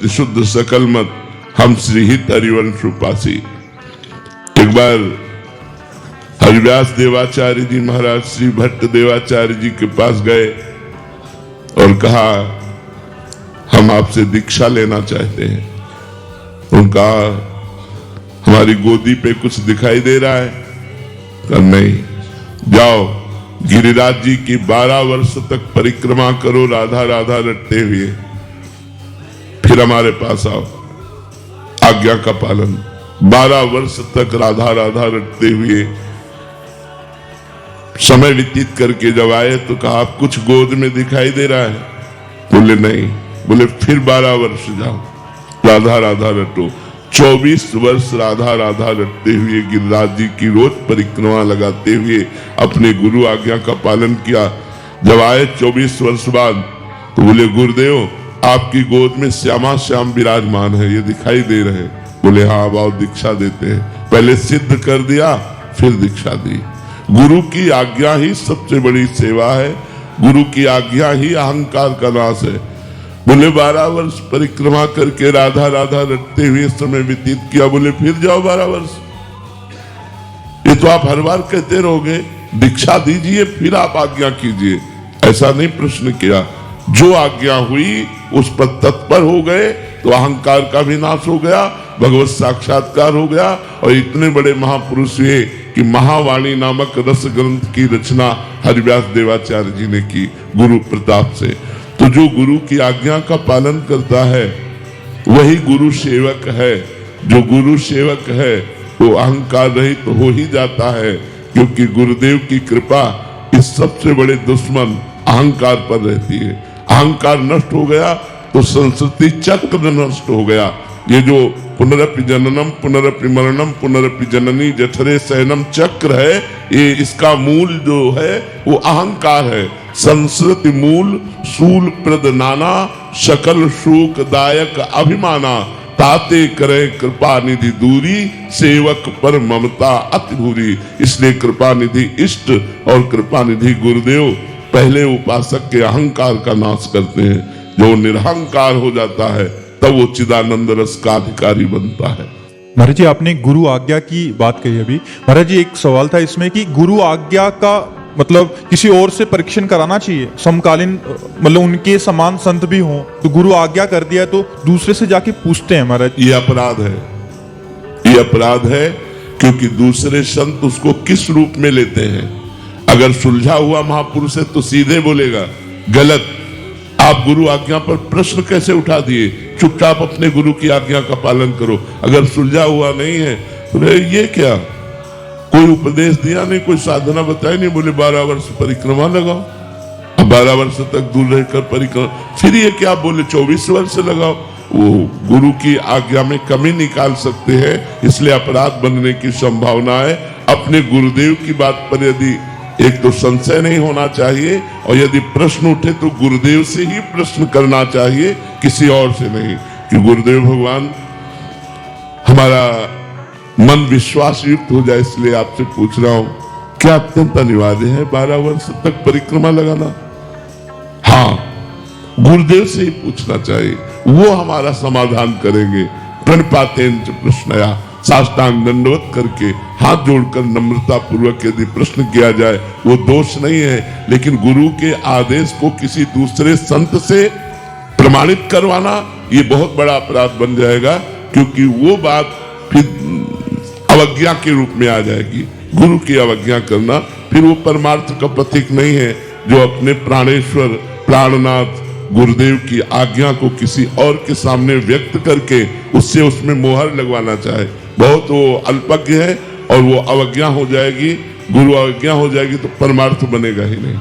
भक्ति शुद्ध सकल मत हम श्री हित हरिवंश उपासी। एक बार हरिव्यास देवाचार्य जी महाराज श्री भट्ट देवाचार्य जी के पास गए और कहा हम आपसे दीक्षा लेना चाहते हैं। उनका हमारी गोदी पे कुछ दिखाई दे रहा है? कहा नहीं, जाओ गिरिराज जी की 12 वर्ष तक परिक्रमा करो राधा राधा रटते हुए, फिर हमारे पास आओ। आज्ञा का पालन 12 वर्ष तक राधा राधा रटते हुए समय व्यतीत करके जब आए तो कहा आप कुछ गोद में दिखाई दे रहा है? बोले नहीं। बोले फिर 12 वर्ष जाओ राधा राधा रटो। 24 वर्ष राधा राधा रटते हुए गिरिराज जी की रोज परिक्रमा लगाते हुए अपने गुरु आज्ञा का पालन किया। जब आए 24 वर्ष बाद तो बोले गुरुदेव आपकी गोद में श्यामा श्याम विराजमान है, ये दिखाई दे रहे हैं। बोले हाँ अब आओ दीक्षा देते हैं। पहले सिद्ध कर दिया फिर दीक्षा दी। गुरु की आज्ञा ही सबसे बड़ी सेवा है, गुरु की आज्ञा ही अहंकार का नाश है। बोले 12 वर्ष परिक्रमा करके राधा राधा रटते हुए समय व्यतीत किया। बोले फिर जाओ 12 वर्ष। ये तो आप हर बार कहते रहोगे, दीक्षा दीजिए फिर आप आज्ञा कीजिए, ऐसा नहीं प्रश्न किया। जो आज्ञा हुई उस पर तत्पर हो गए तो अहंकार का भी नाश हो गया, भगवत साक्षात्कार हो गया। और इतने बड़े महापुरुष हुए कि महावाणी नामक रस ग्रंथ की रचना हरिव्यास देवाचार्य जी ने की गुरु प्रताप से। तो जो गुरु की आज्ञा का पालन करता है वही गुरु सेवक है। जो गुरु सेवक है वो अहंकार रहित तो हो ही जाता है, क्योंकि गुरुदेव की कृपा इस सबसे बड़े दुश्मन अहंकार पर रहती है। अहंकार नष्ट हो गया तो संस्कृति चक्र नष्ट हो गया। ये जो पुनरपि जननम पुनरपि मरणम पुनरपि जननी जठरे शयनम चक्र है, ये इसका मूल जो है वो अहंकार है। संस्कृति मूल सूल प्रद नाना शकल शोक दायक अभिमाना ताते करे कृपा निधि दूरी सेवक पर ममता अति भूरी। इसलिए कृपा निधि इष्ट और कृपा निधि गुरुदेव पहले उपासक के अहंकार का नाश करते हैं। जो निरहंकार हो जाता है तब वो चिदानंद रस का अधिकारी बनता है। महाराज जी आपने गुरु आज्ञा की बात कही अभी। महाराज जी एक सवाल था इसमें कि गुरु आज्ञा का मतलब किसी और से परीक्षण कराना चाहिए? समकालीन मतलब उनके समान संत भी हों तो गुरु आज्ञा कर दिया तो दूसरे से जाके पूछते हैं महाराज। ये अपराध है, ये अपराध है, क्योंकि दूसरे संत उसको किस रूप में लेते हैं। अगर सुलझा हुआ महापुरुष है तो सीधे बोलेगा गलत, आप गुरु आज्ञा पर प्रश्न कैसे उठा दिए, चुपचाप अपने गुरु की आज्ञा का पालन करो। अगर सुलझा हुआ नहीं है तो ये क्या, कोई उपदेश दिया नहीं, कोई साधना बताई नहीं, बोले 12 वर्ष परिक्रमा लगाओ। अब 12 वर्ष तक दूर रहकर परिक्रमा, फिर ये क्या बोले 24 वर्ष लगाओ। वो गुरु की आज्ञा में कमी निकाल सकते हैं, इसलिए अपराध बनने की संभावना है। अपने गुरुदेव की बात पर यदि एक तो संशय नहीं होना चाहिए, और यदि प्रश्न उठे तो गुरुदेव से ही प्रश्न करना चाहिए, किसी और से नहीं। कि गुरुदेव भगवान हमारा मन विश्वास युक्त हो जाए, इसलिए आपसे पूछ रहा हूं, क्या अत्यंत अनिवार्य है 12 वर्ष तक परिक्रमा लगाना? हाँ, गुरुदेव से ही पूछना चाहिए, वो हमारा समाधान करेंगे। प्रणपातेन च प्रश्नया, साष्टांग दंडवत करके हाथ जोड़कर नम्रता पूर्वक यदि प्रश्न किया जाए वो दोष नहीं है। लेकिन गुरु के आदेश को किसी दूसरे संत से प्रमाणित करवाना ये बहुत बड़ा अपराध बन जाएगा, क्योंकि वो बात फिर अवज्ञा के रूप में आ जाएगी। गुरु की अवज्ञा करना फिर वो परमार्थ का प्रतीक नहीं है, जो अपने प्राणेश्वर प्राणनाथ गुरुदेव की आज्ञा को किसी और के सामने व्यक्त करके उससे उसमें मोहर लगवाना चाहे, बहुत वो अल्पज्ञ है और वो अवज्ञा हो जाएगी। गुरु अवज्ञा हो जाएगी तो परमार्थ बनेगा ही नहीं।